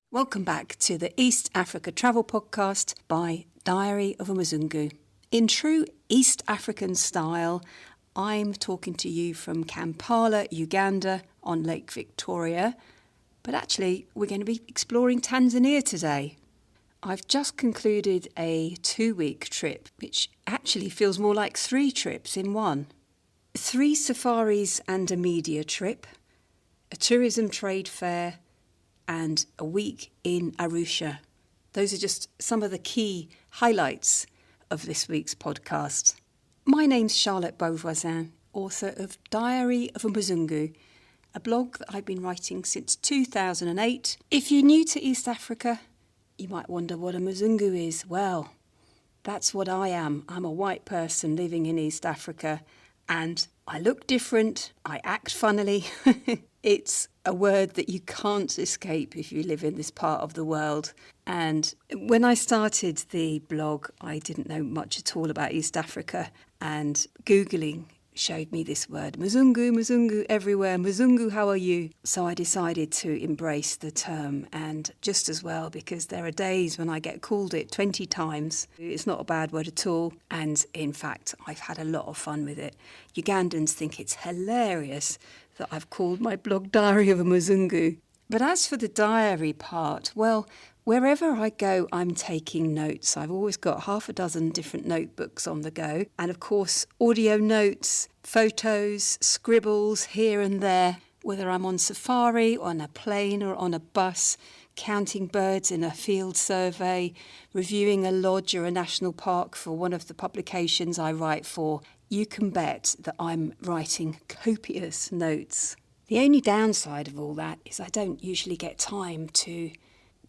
Welcome back to the East Africa Travel Podcast by Diary of a Mzungu. In true East African style, I'm talking to you from Kampala, Uganda on Lake Victoria, but actually we're going to be exploring Tanzania today. I've just concluded a 2-week trip, which actually feels more like 3 trips in one. 3 safaris and a media trip, a tourism trade fair, and a week in Arusha. Those are just some of the key highlights of this week's podcast. My name's Charlotte Beauvoisin, author of Diary of a Mzungu, a blog that I've been writing since 2008. If you're new to East Africa, you might wonder what a Mzungu is. Well, that's what I am. I'm a white person living in East Africa, and I look different, I act funnily. It's a word that you can't escape if you live in this part of the world. And when I started the blog, I didn't know much at all about East Africa. And Googling showed me this word, Mzungu, Mzungu everywhere. Mzungu, how are you? So I decided to embrace the term, and just as well, because there are days when I get called it 20 times. It's not a bad word at all. And in fact, I've had a lot of fun with it. Ugandans think it's hilarious that I've called my blog Diary of a Mzungu. But as for the diary part, well, wherever I go, I'm taking notes. I've always got 6 different notebooks on the go. And of course, audio notes, photos, scribbles here and there, whether I'm on safari, on a plane or on a bus, counting birds in a field survey, reviewing a lodge or a national park for one of the publications I write for. You can bet that I'm writing copious notes. The only downside of all that is I don't usually get time to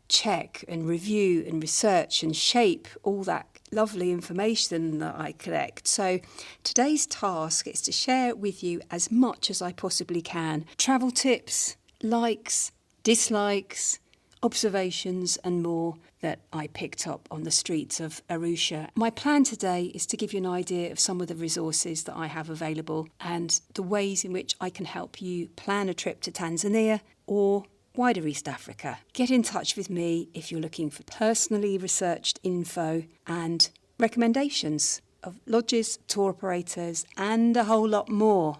check and review and research and shape all that lovely information that I collect. So today's task is to share with you as much as I possibly can. Travel tips, likes, dislikes, observations and more that I picked up on the streets of Arusha. My plan today is to give you an idea of some of the resources that I have available and the ways in which I can help you plan a trip to Tanzania or wider East Africa. Get in touch with me if you're looking for personally researched info and recommendations of lodges, tour operators and a whole lot more.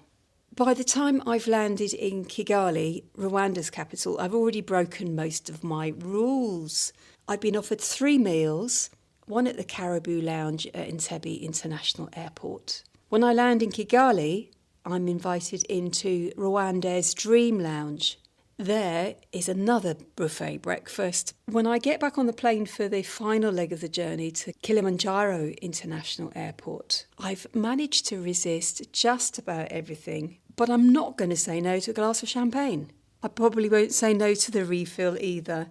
By the time I've landed in Kigali, Rwanda's capital, I've already broken most of my rules. I've been offered 3 meals, one at the Karibu Lounge at Entebbe International Airport. When I land in Kigali, I'm invited into Rwanda's Dream Lounge. There is another buffet breakfast. When I get back on the plane for the final leg of the journey to Kilimanjaro International Airport, I've managed to resist just about everything, but I'm not going to say no to a glass of champagne. I probably won't say no to the refill either.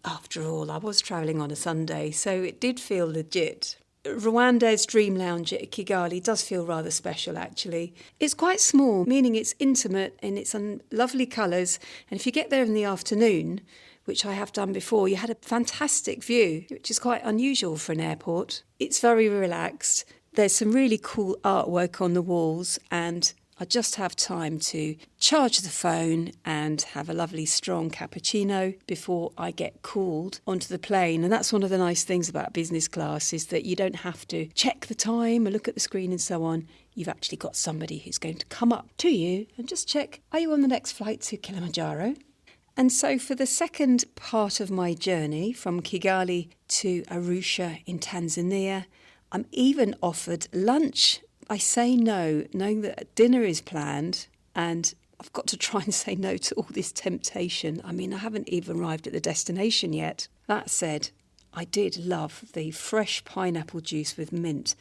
After all, I was travelling on a Sunday, so it did feel legit. Rwanda's Dream Lounge at Kigali does feel rather special, actually. It's quite small, meaning it's intimate and it's on lovely colours. And if you get there in the afternoon, which I have done before, you had a fantastic view, which is quite unusual for an airport. It's very relaxed. There's some really cool artwork on the walls, and I just have time to charge the phone and have a lovely strong cappuccino before I get called onto the plane. And that's one of the nice things about business class, is that you don't have to check the time and look at the screen and so on. You've actually got somebody who's going to come up to you and just check, are you on the next flight to Kilimanjaro? And so for the second part of my journey from Kigali to Arusha in Tanzania, I'm even offered lunch. I say no, knowing that dinner is planned, and I've got to try and say no to all this temptation. I mean, I haven't even arrived at the destination yet. That said, I did love the fresh pineapple juice with mint.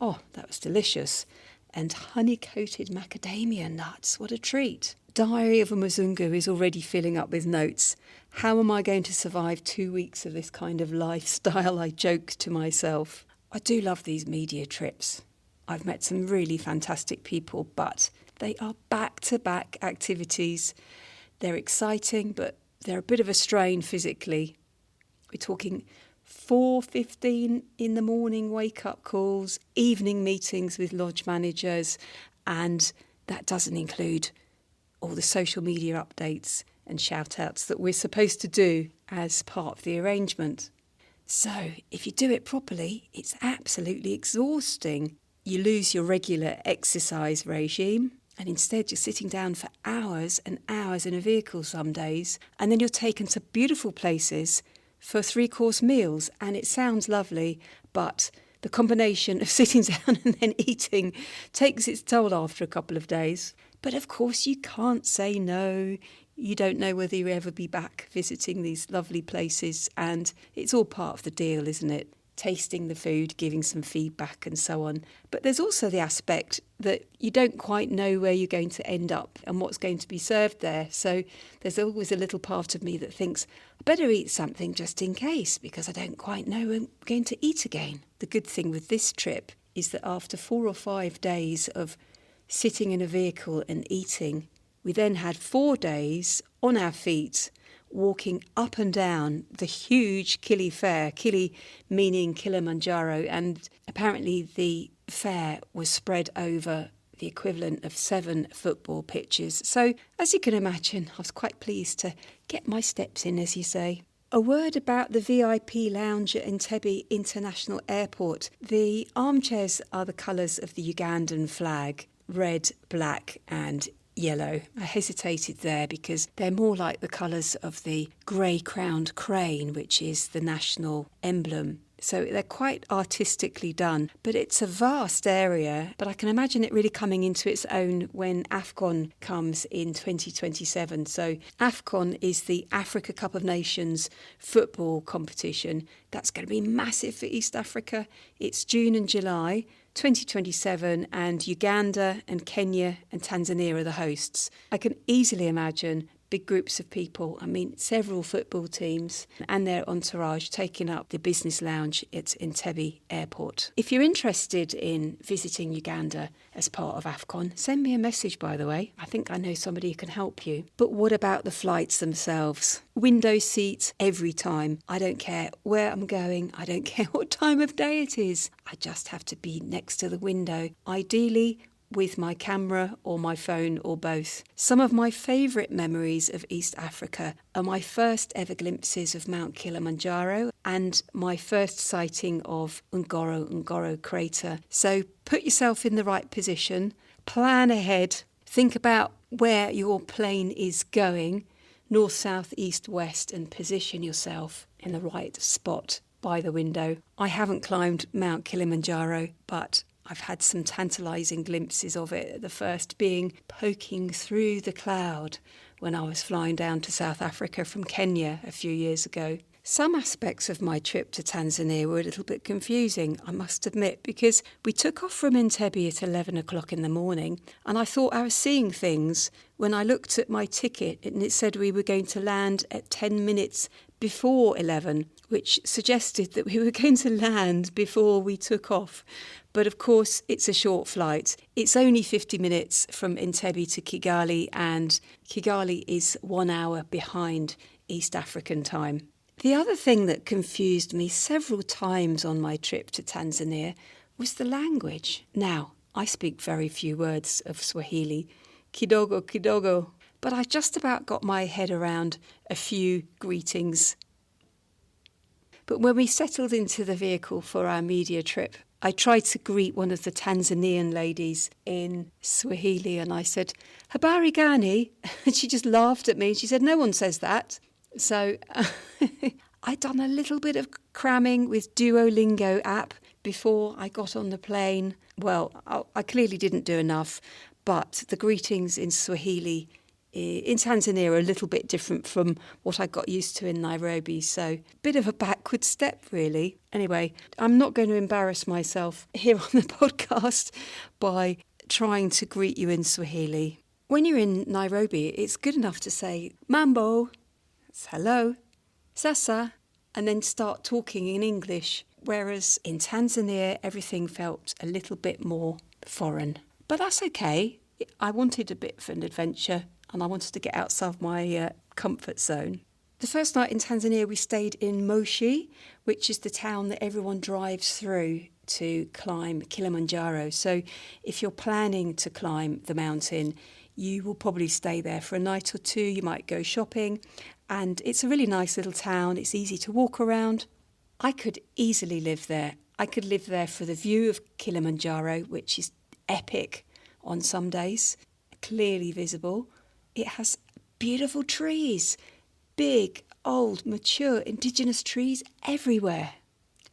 Oh, that was delicious. And honey-coated macadamia nuts. What a treat. Diary of a Mzungu is already filling up with notes. How am I going to survive 2 weeks of this kind of lifestyle? I joke to myself. I do love these media trips. I've met some really fantastic people, but They are back-to-back activities. They're exciting, but they're a bit of a strain physically. We're talking 4:15 in the morning wake-up calls, evening meetings with lodge managers, and that doesn't include all the social media updates and shout-outs that we're supposed to do as part of the arrangement. So if you do it properly, it's absolutely exhausting. You lose your regular exercise regime, and instead you're sitting down for hours and hours in a vehicle some days, and then you're taken to beautiful places for 3-course meals, and it sounds lovely, but the combination of sitting down and then eating takes its toll after a couple of days. But of course you can't say no. You don't know whether you'll ever be back visiting these lovely places, and it's all part of the deal, isn't it? Tasting the food, giving some feedback and so on. But there's also the aspect that you don't quite know where you're going to end up and what's going to be served there. So there's always a little part of me that thinks, I better eat something just in case, because I don't quite know when I'm going to eat again. The good thing with this trip is that after 4 or 5 days of sitting in a vehicle and eating, we then had 4 days on our feet, walking up and down the huge KiliFair, Kili meaning Kilimanjaro, and apparently the fair was spread over the equivalent of 7 football pitches. So, as you can imagine, I was quite pleased to get my steps in, as you say. A word about the VIP Lounge at Entebbe International Airport. The armchairs are the colours of the Ugandan flag, red, black and yellow. I hesitated there because they're more like the colours of the grey-crowned crane, which is the national emblem. So they're quite artistically done, but it's a vast area. But I can imagine it really coming into its own when AFCON comes in 2027. So AFCON is the Africa Cup of Nations football competition. That's going to be massive for East Africa. It's June and July 2027, and Uganda and Kenya and Tanzania are the hosts. I can easily imagine big groups of people, several football teams and their entourage taking up the business lounge at Entebbe Airport. If you're interested in visiting Uganda as part of AFCON, send me a message, by the way. I think I know somebody who can help you. But what about the flights themselves? Window seats every time. I don't care where I'm going. I don't care what time of day it is. I just have to be next to the window. Ideally, with my camera or my phone or both. Some of my favourite memories of East Africa are my first ever glimpses of Mount Kilimanjaro and my first sighting of Ngoro crater. So put yourself in the right position, plan ahead, think about where your plane is going, north, south, east, west, and position yourself in the right spot by the window. I haven't climbed Mount Kilimanjaro, but I've had some tantalising glimpses of it, the first being poking through the cloud when I was flying down to South Africa from Kenya a few years ago. Some aspects of my trip to Tanzania were a little bit confusing, I must admit, because we took off from Entebbe at 11 o'clock in the morning, and I thought I was seeing things when I looked at my ticket and it said we were going to land at 10 minutes before 11, which suggested that we were going to land before we took off. But of course, it's a short flight. It's only 50 minutes from Entebbe to Kigali, and Kigali is 1 hour behind East African time. The other thing that confused me several times on my trip to Tanzania was the language. Now, I speak very few words of Swahili, kidogo kidogo, but I just about got my head around a few greetings. But when we settled into the vehicle for our media trip, I tried to greet one of the Tanzanian ladies in Swahili, and I said, "Habari gani?" And she just laughed at me. She said, "No one says that." So I'd done a little bit of cramming with Duolingo app before I got on the plane. Well, I clearly didn't do enough, but the greetings in Swahili in Tanzania are a little bit different from what I got used to in Nairobi, so a bit of a backward step, really. Anyway, I'm not going to embarrass myself here on the podcast by trying to greet you in Swahili. When you're in Nairobi, it's good enough to say, "Mambo," that's hello, "Sasa," and then start talking in English, whereas in Tanzania, everything felt a little bit more foreign. But that's okay. I wanted a bit of an adventure and I wanted to get outside my comfort zone. The first night in Tanzania, we stayed in Moshi, which is the town that everyone drives through to climb Kilimanjaro. So if you're planning to climb the mountain, you will probably stay there for a night or two. You might go shopping, and it's a really nice little town. It's easy to walk around. I could easily live there. I could live there for the view of Kilimanjaro, which is epic on some days, clearly visible. It has beautiful trees, big, old, mature, indigenous trees everywhere,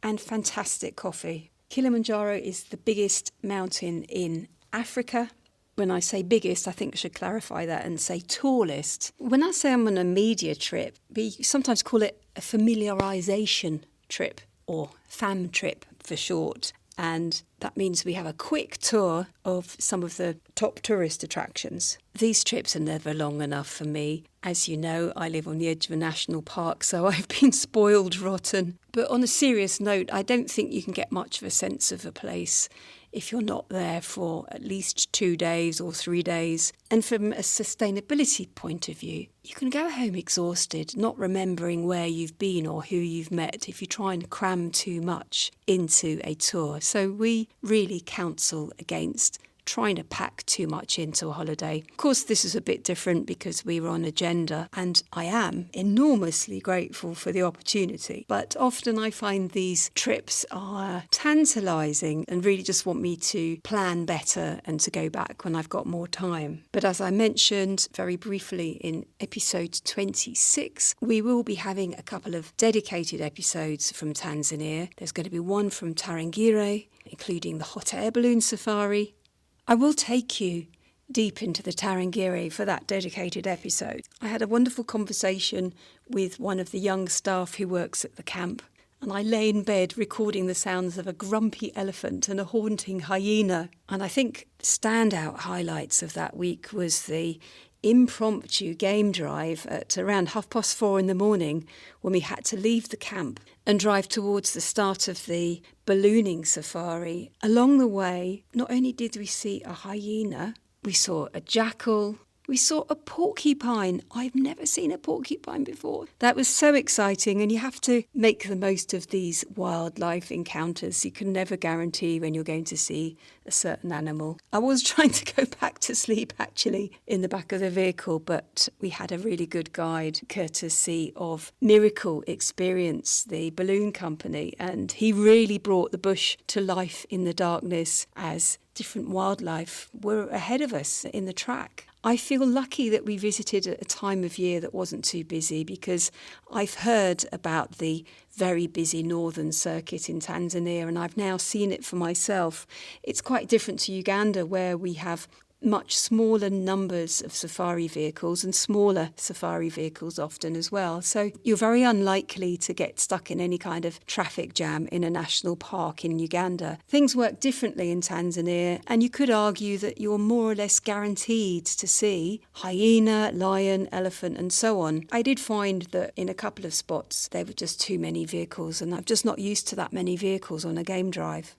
and fantastic coffee. Kilimanjaro is the biggest mountain in Africa. When I say biggest, I think I should clarify that and say tallest. When I say I'm on a media trip, we sometimes call it a familiarisation trip, or FAM trip for short. And that means we have a quick tour of some of the top tourist attractions. These trips are never long enough for me. As you know, I live on the edge of a national park, so I've been spoiled rotten. But on a serious note, I don't think you can get much of a sense of a place if you're not there for at least 2 days or 3 days. And from a sustainability point of view, you can go home exhausted, not remembering where you've been or who you've met if you try and cram too much into a tour. So we really counsel against trying to pack too much into a holiday. Of course, this is a bit different because we were on agenda, and I am enormously grateful for the opportunity. But often I find these trips are tantalising and really just want me to plan better and to go back when I've got more time. But as I mentioned very briefly in episode 26, we will be having a couple of dedicated episodes from Tanzania. There's going to be one from Tarangire, including the hot air balloon safari. I will take you deep into the Tarangire for that dedicated episode. I had a wonderful conversation with one of the young staff who works at the camp, and I lay in bed recording the sounds of a grumpy elephant and a haunting hyena. And I think standout highlights of that week was the impromptu game drive at around 4:30 in the morning when we had to leave the camp and drive towards the start of the ballooning safari. Along the way, not only did we see a hyena, we saw a jackal, we saw a porcupine. I've never seen a porcupine before. That was so exciting, and you have to make the most of these wildlife encounters. You can never guarantee when you're going to see a certain animal. I was trying to go back to sleep, actually, in the back of the vehicle, but we had a really good guide, courtesy of Miracle Experience, the balloon company, and he really brought the bush to life in the darkness as different wildlife were ahead of us in the track. I feel lucky that we visited at a time of year that wasn't too busy, because I've heard about the very busy northern circuit in Tanzania, and I've now seen it for myself. It's quite different to Uganda, where we have much smaller numbers of safari vehicles and smaller safari vehicles often as well. So you're very unlikely to get stuck in any kind of traffic jam in a national park in Uganda. Things work differently in Tanzania, and you could argue that you're more or less guaranteed to see hyena, lion, elephant and so on. I did find that in a couple of spots there were just too many vehicles, and I'm just not used to that many vehicles on a game drive.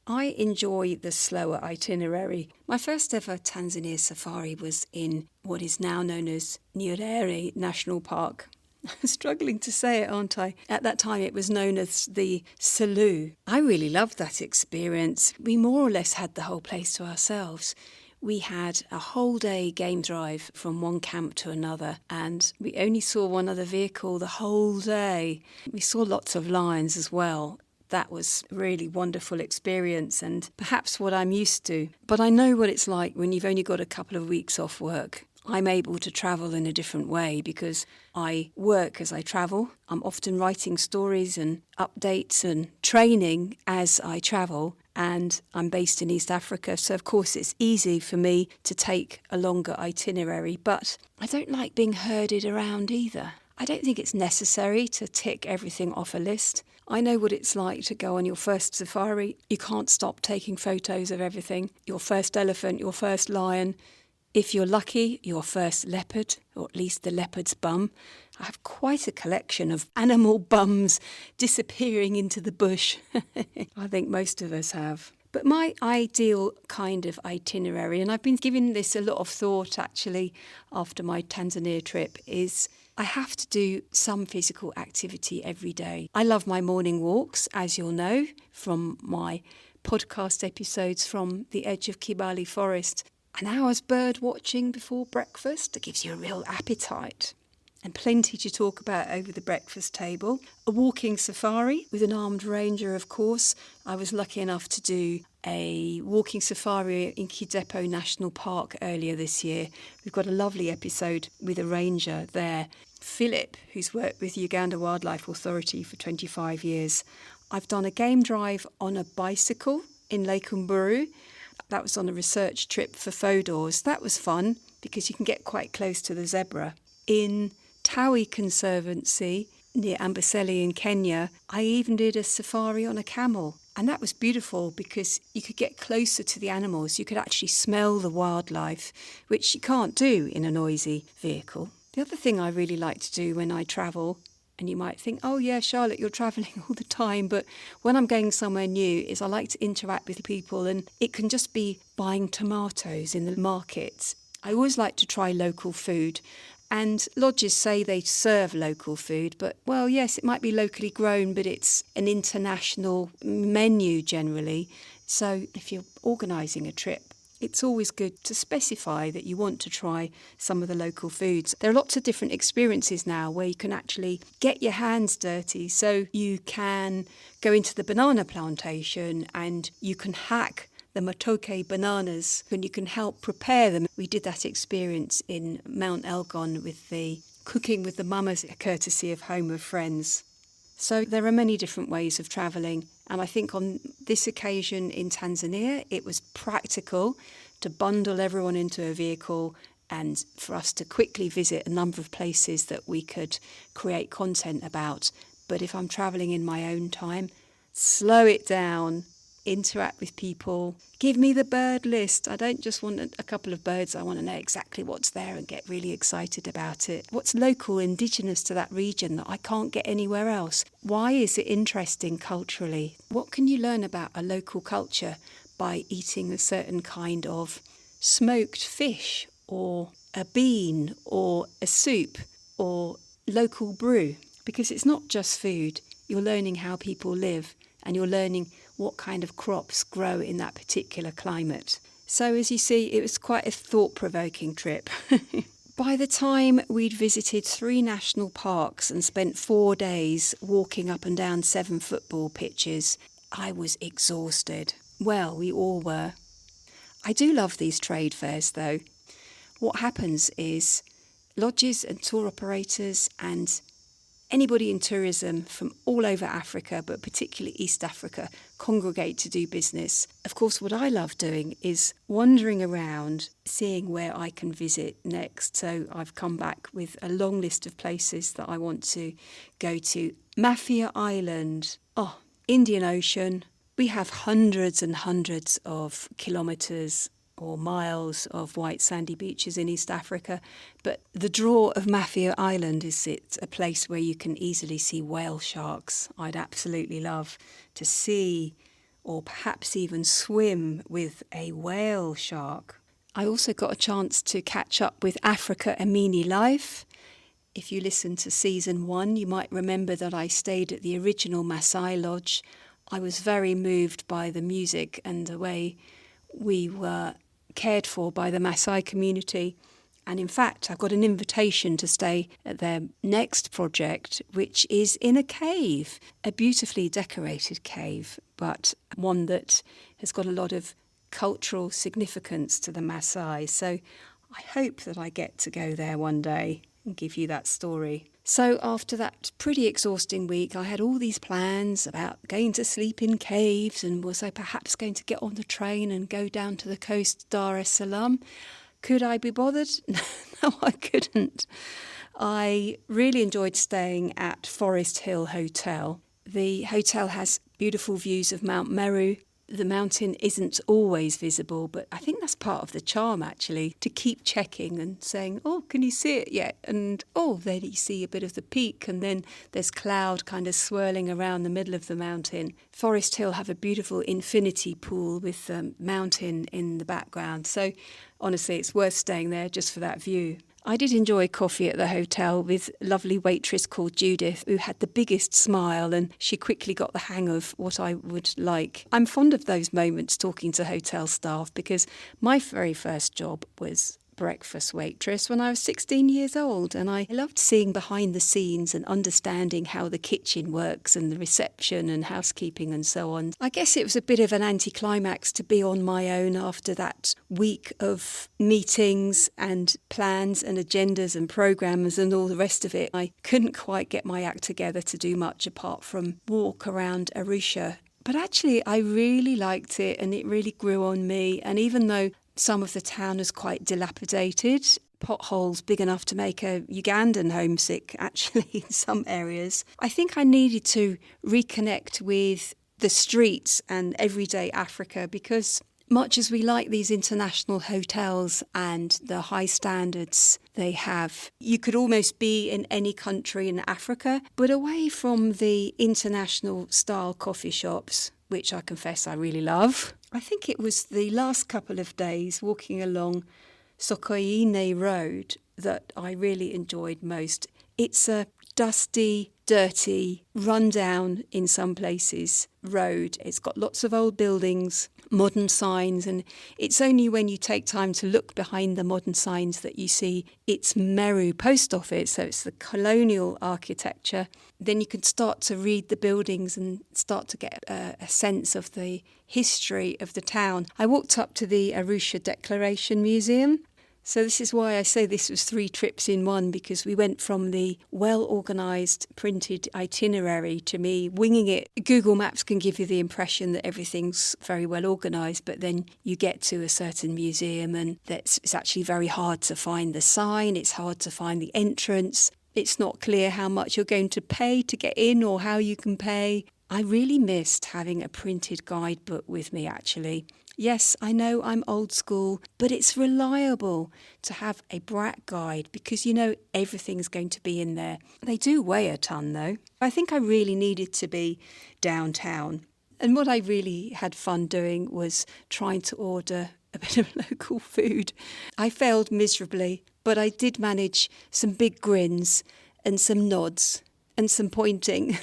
I enjoy the slower itinerary. My first ever Tanzania safari was in what is now known as Nyerere National Park. I'm struggling to say it, aren't I? At that time it was known as the Selous. I really loved that experience. We more or less had the whole place to ourselves. We had a whole day game drive from one camp to another, and we only saw one other vehicle the whole day. We saw lots of lions as well. That was a really wonderful experience, and perhaps what I'm used to. But I know what it's like when you've only got a couple of weeks off work. I'm able to travel in a different way because I work as I travel. I'm often writing stories and updates and training as I travel, and I'm based in East Africa, so of course it's easy for me to take a longer itinerary, but I don't like being herded around either. I don't think it's necessary to tick everything off a list. I know what it's like to go on your first safari. You can't stop taking photos of everything. Your first elephant, your first lion. If you're lucky, your first leopard, or at least the leopard's bum. I have quite a collection of animal bums disappearing into the bush. I think most of us have. But my ideal kind of itinerary, and I've been giving this a lot of thought actually after my Tanzania trip, is I have to do some physical activity every day. I love my morning walks, as you'll know from my podcast episodes from the edge of Kigali Forest. An hour's bird watching before breakfast, that gives you a real appetite. And plenty to talk about over the breakfast table. A walking safari with an armed ranger, of course. I was lucky enough to do a walking safari in Entebbe National Park earlier this year. We've got a lovely episode with a ranger there, Philip, who's worked with Uganda Wildlife Authority for 25 years. I've done a game drive on a bicycle in Lake Mburu. That was on a research trip for FODORs. That was fun because you can get quite close to the zebra. In Tawi Conservancy near Amboseli in Kenya, I even did a safari on a camel. And that was beautiful because you could get closer to the animals. You could actually smell the wildlife, which you can't do in a noisy vehicle. The other thing I really like to do when I travel, and you might think, oh yeah, Charlotte, you're travelling all the time, but when I'm going somewhere new is I like to interact with people, and it can just be buying tomatoes in the market. I always like to try local food, and lodges say they serve local food, but well, yes, it might be locally grown, but it's an international menu generally. So if you're organising a trip, it's always good to specify that you want to try some of the local foods. There are lots of different experiences now where you can actually get your hands dirty. So you can go into the banana plantation and you can hack the matoke bananas and you can help prepare them. We did that experience in Mount Elgon with the cooking with the mamas, courtesy of Home of Friends. So there are many different ways of travelling, and I think on this occasion in Tanzania it was practical to bundle everyone into a vehicle and for us to quickly visit a number of places that we could create content about. But if I'm travelling in my own time, slow it down, interact with people, give me the bird list. I don't just want a couple of birds, I want to know exactly what's there and get really excited about it. What's local, indigenous to that region that I can't get anywhere else? Why is it interesting culturally? What can you learn about a local culture by eating a certain kind of smoked fish or a bean or a soup or local brew? Because it's not just food, you're learning how people live and you're learning what kind of crops grow in that particular climate. So as you see, it was quite a thought-provoking trip. By the time we'd visited 3 national parks and spent 4 days walking up and down 7 football pitches, I was exhausted. Well, we all were. I do love these trade fairs though. What happens is lodges and tour operators and anybody in tourism from all over Africa, but particularly East Africa, congregate to do business. Of course, what I love doing is wandering around, seeing where I can visit next. So I've come back with a long list of places that I want to go to. Mafia Island, Indian Ocean. We have hundreds and hundreds of kilometres or miles of white sandy beaches in East Africa, but the draw of Mafia Island is it's a place where you can easily see whale sharks. I'd absolutely love to see or perhaps even swim with a whale shark. I also got a chance to catch up with Africa Amini Life. If you listen to season 1, you might remember that I stayed at the original Maasai Lodge. I was very moved by the music and the way we were cared for by the Maasai community. And in fact, I've got an invitation to stay at their next project, which is in a cave, a beautifully decorated cave, but one that has got a lot of cultural significance to the Maasai. So I hope that I get to go there one day and give you that story. So after that pretty exhausting week, I had all these plans about going to sleep in caves and was I perhaps going to get on the train and go down to the coast, Dar es Salaam. Could I be bothered? No, I couldn't. I really enjoyed staying at Forest Hill Hotel. The hotel has beautiful views of Mount Meru. the mountain isn't always visible, but I think that's part of the charm, actually, to keep checking and saying, oh, can you see it yet? And, oh, there you see a bit of the peak, and then there's cloud kind of swirling around the middle of the mountain. Forest Hill have a beautiful infinity pool with the mountain in the background. So, honestly, it's worth staying there just for that view. I did enjoy coffee at the hotel with a lovely waitress called Judith, who had the biggest smile, and she quickly got the hang of what I would like. I'm fond of those moments talking to hotel staff because my very first job was breakfast waitress when I was 16 years old, and I loved seeing behind the scenes and understanding how the kitchen works and the reception and housekeeping and so on. I guess it was a bit of an anticlimax to be on my own after that week of meetings and plans and agendas and programmes and all the rest of it. I couldn't quite get my act together to do much apart from walk around Arusha. But actually, I really liked it and it really grew on me. And even though some of the town is quite dilapidated, potholes big enough to make a Ugandan homesick, actually, in some areas, I think I needed to reconnect with the streets and everyday Africa because much as we like these international hotels and the high standards they have, you could almost be in any country in Africa, but away from the international style coffee shops, which I confess I really love. I think it was the last couple of days walking along Sokoine Road that I really enjoyed most. It's a dusty, dirty, run-down in some places road. It's got lots of old buildings, modern signs, and it's only when you take time to look behind the modern signs that you see it's Meru Post Office, so it's the colonial architecture. Then you can start to read the buildings and start to get a sense of the history of the town. I walked up to the Arusha Declaration Museum. So this is why I say this was 3 trips in one, because we went from the well-organised printed itinerary to me winging it. Google Maps can give you the impression that everything's very well organised, but then you get to a certain museum and it's actually very hard to find the sign, it's hard to find the entrance. It's not clear how much you're going to pay to get in or how you can pay. I really missed having a printed guidebook with me, actually. Yes, I know I'm old school, but it's reliable to have a brat guide because you know everything's going to be in there. They do weigh a ton, though. I think I really needed to be downtown. And what I really had fun doing was trying to order a bit of local food. I failed miserably, but I did manage some big grins and some nods and some pointing.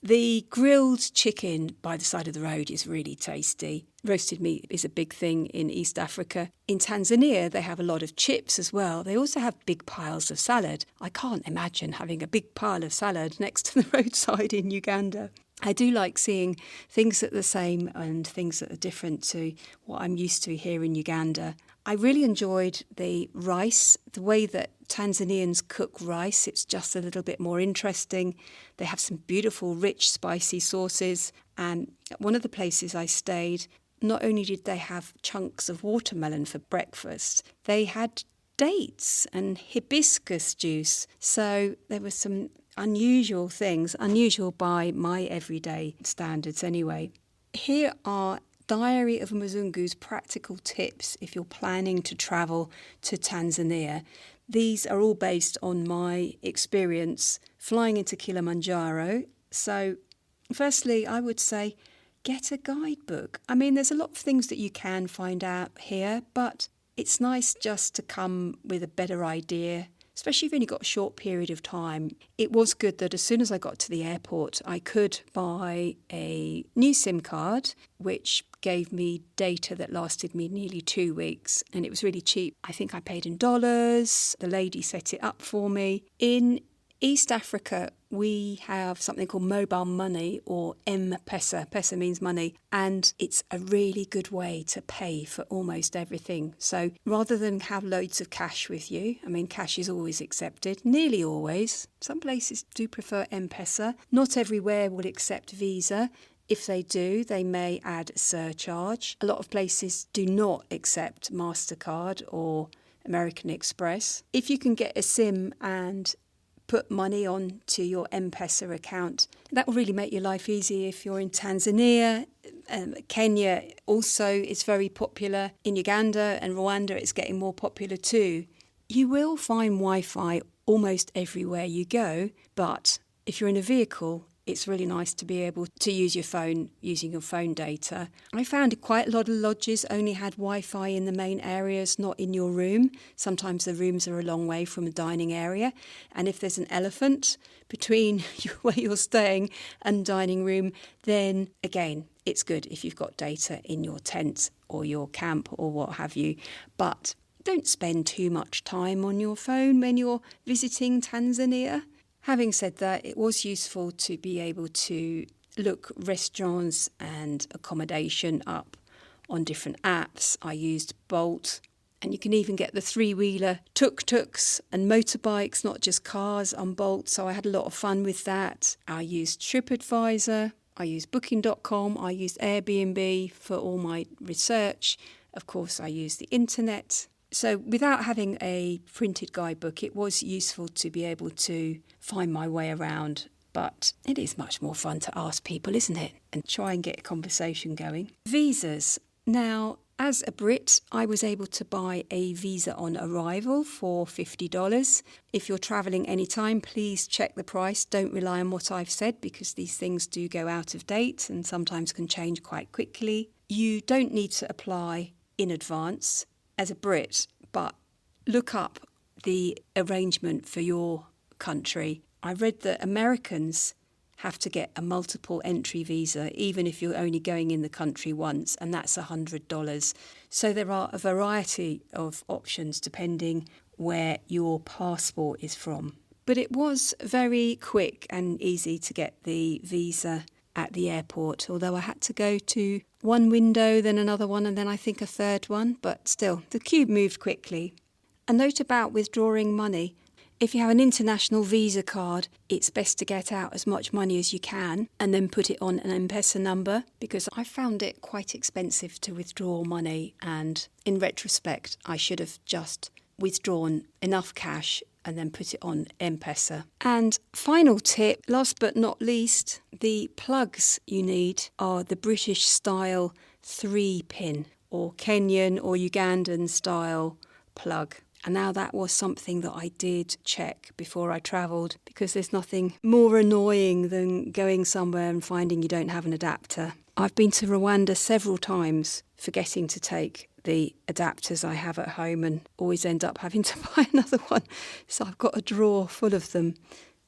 The grilled chicken by the side of the road is really tasty. Roasted meat is a big thing in East Africa. In Tanzania, they have a lot of chips as well. They also have big piles of salad. I can't imagine having a big pile of salad next to the roadside in Uganda. I do like seeing things that are the same and things that are different to what I'm used to here in Uganda. I really enjoyed the rice, the way that Tanzanians cook rice. It's just a little bit more interesting. They have some beautiful, rich, spicy sauces. And at one of the places I stayed, not only did they have chunks of watermelon for breakfast, they had dates and hibiscus juice. So there were some unusual things, unusual by my everyday standards anyway. Here are Diary of a Mzungu's practical tips if you're planning to travel to Tanzania. These are all based on my experience flying into Kilimanjaro. So firstly, I would say get a guidebook. I mean, there's a lot of things that you can find out here, but it's nice just to come with a better idea, especially if you've only got a short period of time. It was good that as soon as I got to the airport, I could buy a new SIM card, which gave me data that lasted me nearly 2 weeks, and it was really cheap. I think I paid in dollars. The lady set it up for me. In East Africa, we have something called mobile money, or M-Pesa. Pesa means money, and it's a really good way to pay for almost everything. So rather than have loads of cash with you, I mean, cash is always accepted, nearly always. Some places do prefer M-Pesa. Not everywhere will accept Visa. If they do, they may add a surcharge. A lot of places do not accept MasterCard or American Express. If you can get a SIM and put money onto your M-Pesa account. That will really make your life easy if you're in Tanzania. Kenya also is very popular. In Uganda and Rwanda, it's getting more popular too. You will find Wi-Fi almost everywhere you go, but if you're in a vehicle, it's really nice to be able to use your phone using your phone data. I found quite a lot of lodges only had Wi-Fi in the main areas, not in your room. Sometimes the rooms are a long way from a dining area. And if there's an elephant between where you're staying and dining room, then again, it's good if you've got data in your tent or your camp or what have you. But don't spend too much time on your phone when you're visiting Tanzania. Having said that, it was useful to be able to look restaurants and accommodation up on different apps. I used Bolt, and you can even get the three-wheeler tuk-tuks and motorbikes, not just cars, on Bolt. So I had a lot of fun with that. I used TripAdvisor, I used Booking.com, I used Airbnb for all my research. Of course, I used the internet. So without having a printed guidebook, it was useful to be able to find my way around. But it is much more fun to ask people, isn't it? And try and get a conversation going. Visas. Now, as a Brit, I was able to buy a visa on arrival for $50. If you're travelling anytime, please check the price. Don't rely on what I've said because these things do go out of date and sometimes can change quite quickly. You don't need to apply in advance as a Brit, but look up the arrangement for your country. I read that Americans have to get a multiple entry visa, even if you're only going in the country once, and that's $100. So there are a variety of options depending where your passport is from. But it was very quick and easy to get the visa at the airport, although I had to go to one window, then another one, and then I think a third one. But still, the queue moved quickly. A note about withdrawing money. If you have an international Visa card, it's best to get out as much money as you can and then put it on an M-Pesa number, because I found it quite expensive to withdraw money, and in retrospect, I should have just withdrawn enough cash and then put it on M-Pesa. And final tip, last but not least, the plugs you need are the British style 3-pin or Kenyan or Ugandan style plug. And now that was something that I did check before I travelled, because there's nothing more annoying than going somewhere and finding you don't have an adapter. I've been to Rwanda several times forgetting to take the adapters I have at home and always end up having to buy another one. So I've got a drawer full of them.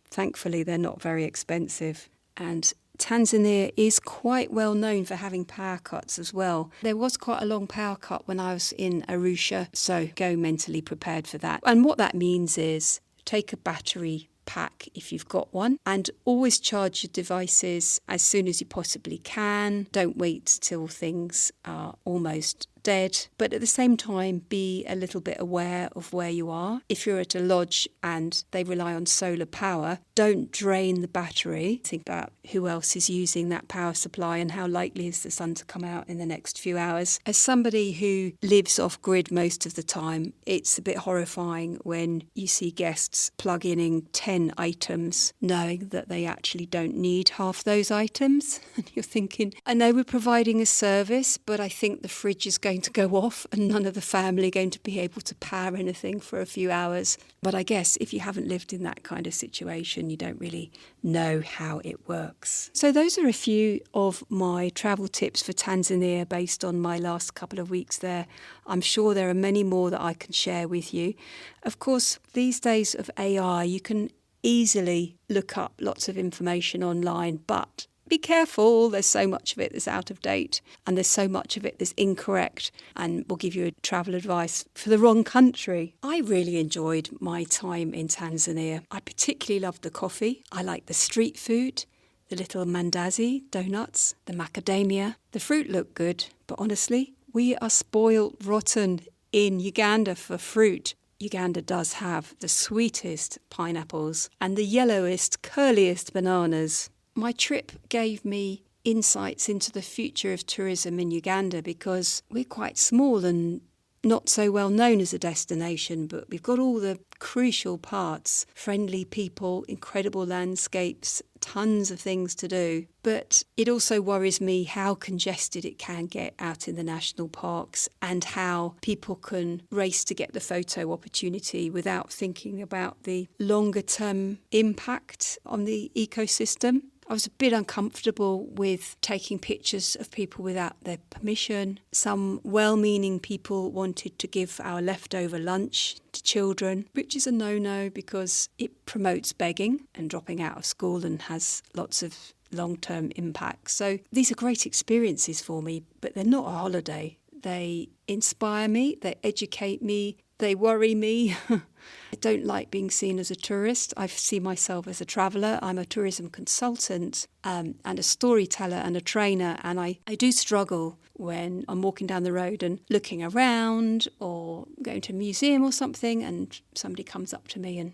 Thankfully, they're not very expensive. And Tanzania is quite well known for having power cuts as well. There was quite a long power cut when I was in Arusha, so go mentally prepared for that. And what that means is take a battery pack if you've got one, and always charge your devices as soon as you possibly can. Don't wait till things are almost dead, but at the same time be a little bit aware of where you are. If you're at a lodge and they rely on solar power, don't drain the battery. Think about who else is using that power supply and how likely is the sun to come out in the next few hours. As somebody who lives off grid most of the time, it's a bit horrifying when you see guests plugging in 10 items knowing that they actually don't need half those items. And you're thinking, I know we're providing a service, but I think the fridge is going to go off and none of the family are going to be able to power anything for a few hours. But I guess if you haven't lived in that kind of situation, you don't really know how it works. So those are a few of my travel tips for Tanzania based on my last couple of weeks there. I'm sure there are many more that I can share with you. Of course, these days of AI, you can easily look up lots of information online, but be careful, there's so much of it that's out of date and there's so much of it that's incorrect and will give you travel advice for the wrong country. I really enjoyed my time in Tanzania. I particularly loved the coffee. I liked the street food, the little mandazi donuts, the macadamia. The fruit looked good, but honestly, we are spoiled rotten in Uganda for fruit. Uganda does have the sweetest pineapples and the yellowest, curliest bananas. My trip gave me insights into the future of tourism in Uganda because we're quite small and not so well known as a destination, but we've got all the crucial parts: friendly people, incredible landscapes, tons of things to do. But it also worries me how congested it can get out in the national parks, and how people can race to get the photo opportunity without thinking about the longer term impact on the ecosystem. I was a bit uncomfortable with taking pictures of people without their permission. Some well-meaning people wanted to give our leftover lunch to children, which is a no-no because it promotes begging and dropping out of school and has lots of long-term impacts. So these are great experiences for me, but they're not a holiday. They inspire me, they educate me, they worry me. I don't like being seen as a tourist. I see myself as a traveller. I'm a tourism consultant and a storyteller and a trainer. And I do struggle when I'm walking down the road and looking around or going to a museum or something, and somebody comes up to me and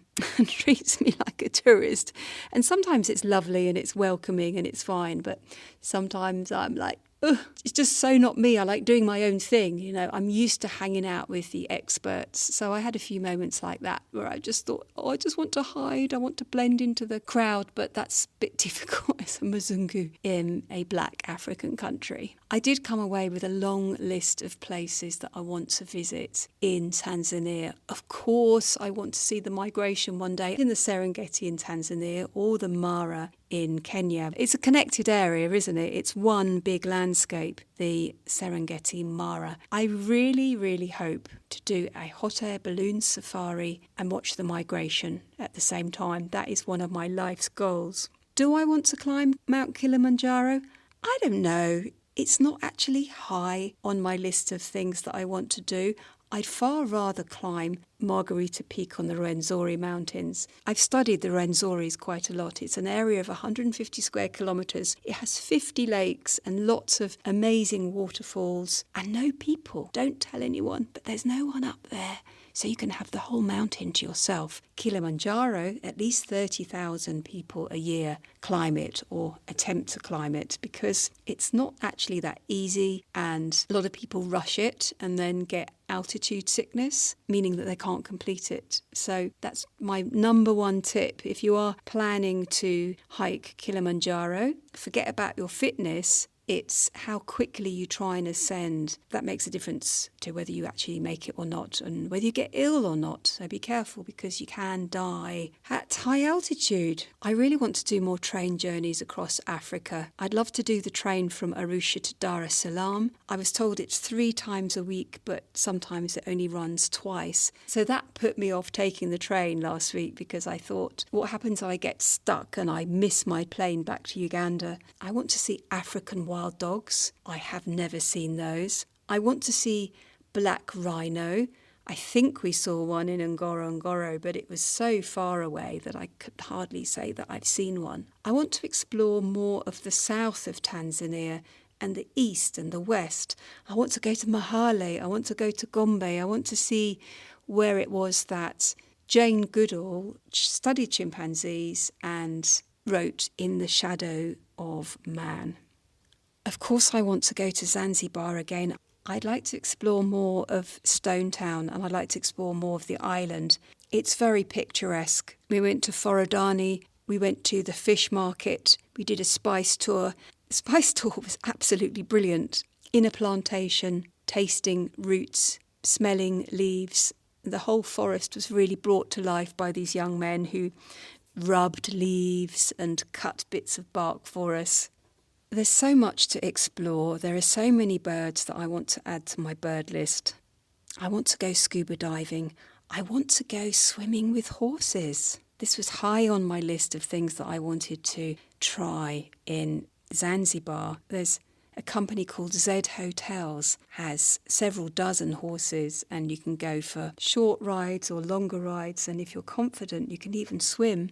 treats me like a tourist. And sometimes it's lovely and it's welcoming and it's fine. But sometimes I'm like, ugh, it's just so not me. I like doing my own thing. You know, I'm used to hanging out with the experts. So I had a few moments like that where I just thought, I just want to hide. I want to blend into the crowd. But that's a bit difficult as a Mzungu in a black African country. I did come away with a long list of places that I want to visit in Tanzania. Of course, I want to see the migration one day in the Serengeti in Tanzania or the Mara in Kenya. It's a connected area, isn't it? It's one big landscape, the Serengeti Mara. I really, really hope to do a hot air balloon safari and watch the migration at the same time. That is one of my life's goals. Do I want to climb Mount Kilimanjaro? I don't know. It's not actually high on my list of things that I want to do. I'd far rather climb Margarita Peak on the Rwenzori Mountains. I've studied the Rwenzoris quite a lot. It's an area of 150 square kilometres. It has 50 lakes and lots of amazing waterfalls and no people. Don't tell anyone, but there's no one up there. So you can have the whole mountain to yourself. Kilimanjaro, at least 30,000 people a year climb it or attempt to climb it, because it's not actually that easy, and a lot of people rush it and then get altitude sickness, meaning that they can't complete it. So that's my number one tip. If you are planning to hike Kilimanjaro, forget about your fitness. It's how quickly you try and ascend. That makes a difference to whether you actually make it or not, and whether you get ill or not. So be careful, because you can die at high altitude. I really want to do more train journeys across Africa. I'd love to do the train from Arusha to Dar es Salaam. I was told it's 3 times a week, but sometimes it only runs twice. So that put me off taking the train last week, because I thought, what happens if I get stuck and I miss my plane back to Uganda? I want to see African wild dogs. I have never seen those. I want to see black rhino. I think we saw one in Ngorongoro, but it was so far away that I could hardly say that I've seen one. I want to explore more of the south of Tanzania and the east and the west. I want to go to Mahale. I want to go to Gombe. I want to see where it was that Jane Goodall studied chimpanzees and wrote In the Shadow of Man. Of course, I want to go to Zanzibar again. I'd like to explore more of Stone Town, and I'd like to explore more of the island. It's very picturesque. We went to Forodani, we went to the fish market, we did a spice tour. The spice tour was absolutely brilliant. In a plantation, tasting roots, smelling leaves. The whole forest was really brought to life by these young men who rubbed leaves and cut bits of bark for us. There's so much to explore. There are so many birds that I want to add to my bird list. I want to go scuba diving. I want to go swimming with horses. This was high on my list of things that I wanted to try in Zanzibar. There's a company called Z Hotels, has several dozen horses, and you can go for short rides or longer rides. And if you're confident, you can even swim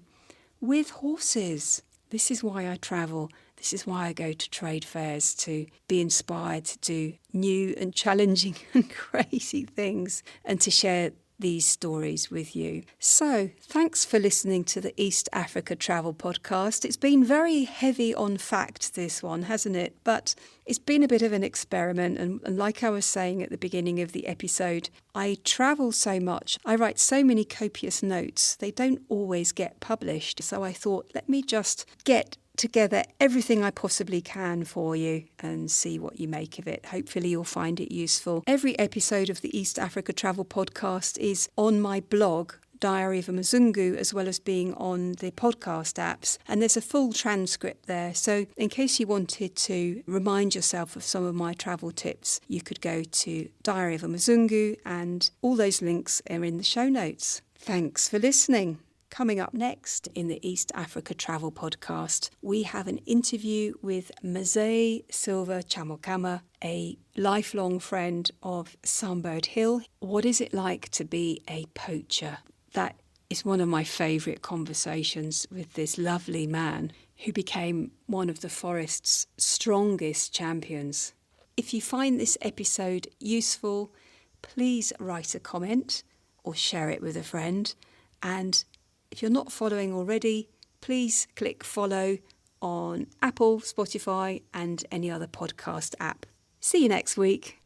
with horses. This is why I travel. This is why I go to trade fairs, to be inspired to do new and challenging and crazy things, and to share these stories with you. So thanks for listening to the East Africa Travel Podcast. It's been very heavy on fact, this one, hasn't it? But it's been a bit of an experiment. And like I was saying at the beginning of the episode, I travel so much. I write so many copious notes. They don't always get published. So I thought, let me just get together everything I possibly can for you and see what you make of it. Hopefully you'll find it useful. Every episode of the East Africa Travel Podcast is on my blog, Diary of a Mzungu, as well as being on the podcast apps. And there's a full transcript there. So in case you wanted to remind yourself of some of my travel tips, you could go to Diary of a Mzungu, and all those links are in the show notes. Thanks for listening. Coming up next in the East Africa Travel Podcast, we have an interview with Mzee Silva Chamokama, a lifelong friend of Sunbird Hill. What is it like to be a poacher? That is one of my favourite conversations with this lovely man who became one of the forest's strongest champions. If you find this episode useful, please write a comment or share it with a friend. And if you're not following already, please click follow on Apple, Spotify, and any other podcast app. See you next week.